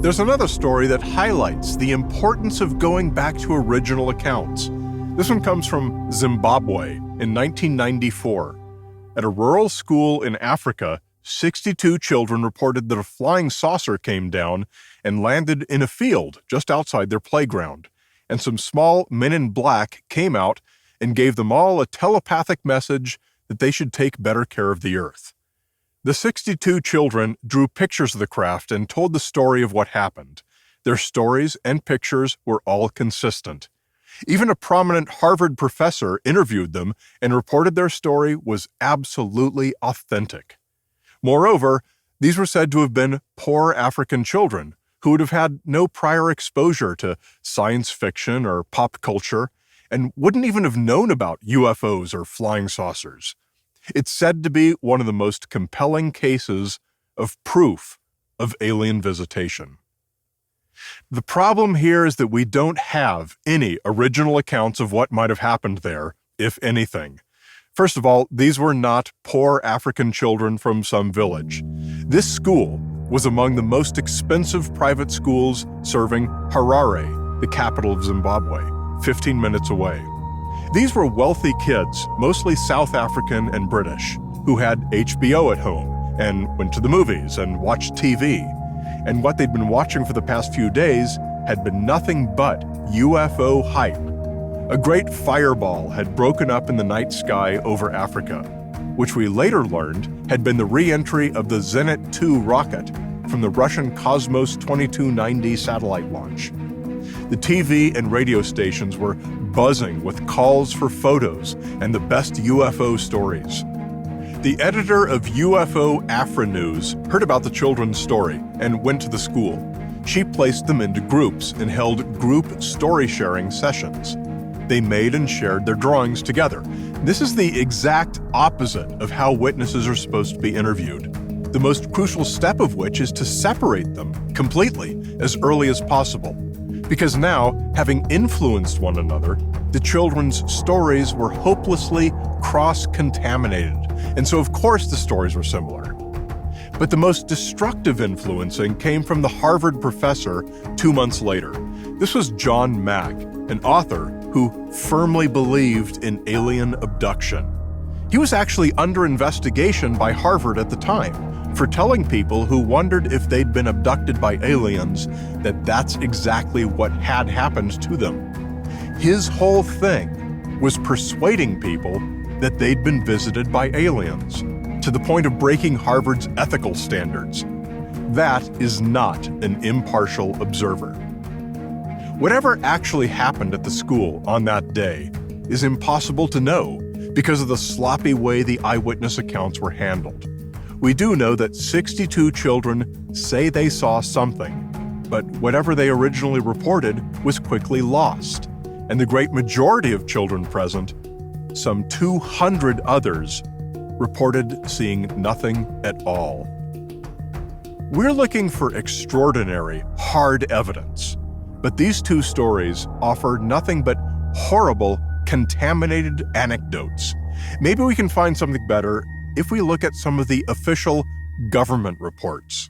There's another story that highlights the importance of going back to original accounts. This one comes from Zimbabwe in 1994. At a rural school in Africa, 62 children reported that a flying saucer came down and landed in a field just outside their playground, and some small men in black came out and gave them all a telepathic message that they should take better care of the earth. The 62 children drew pictures of the craft and told the story of what happened. Their stories and pictures were all consistent. Even a prominent Harvard professor interviewed them and reported their story was absolutely authentic. Moreover, these were said to have been poor African children who would have had no prior exposure to science fiction or pop culture and wouldn't even have known about UFOs or flying saucers. It's said to be one of the most compelling cases of proof of alien visitation. The problem here is that we don't have any original accounts of what might have happened there, if anything. First of all, these were not poor African children from some village. This school was among the most expensive private schools serving Harare, the capital of Zimbabwe, 15 minutes away. These were wealthy kids, mostly South African and British, who had HBO at home and went to the movies and watched TV. And what they'd been watching for the past few days had been nothing but UFO hype. A great fireball had broken up in the night sky over Africa, which we later learned had been the re-entry of the Zenit 2 rocket from the Russian Cosmos 2290 satellite launch. The TV and radio stations were buzzing with calls for photos and the best UFO stories. The editor of UFO Afra News heard about the children's story and went to the school. She placed them into groups and held group story-sharing sessions. They made and shared their drawings together. This is the exact opposite of how witnesses are supposed to be interviewed. The most crucial step of which is to separate them completely as early as possible. Because now, having influenced one another, the children's stories were hopelessly cross-contaminated, and so of course the stories were similar. But the most destructive influencing came from the Harvard professor 2 months later. This was John Mack, an author who firmly believed in alien abduction. He was actually under investigation by Harvard at the time for telling people who wondered if they'd been abducted by aliens that that's exactly what had happened to them. His whole thing was persuading people that they'd been visited by aliens, to the point of breaking Harvard's ethical standards. That is not an impartial observer. Whatever actually happened at the school on that day is impossible to know because of the sloppy way the eyewitness accounts were handled. We do know that 62 children say they saw something, but whatever they originally reported was quickly lost, and the great majority of children present, some 200 others, reported seeing nothing at all. We're looking for extraordinary, hard evidence, but these two stories offer nothing but horrible, contaminated anecdotes. Maybe we can find something better if we look at some of the official government reports.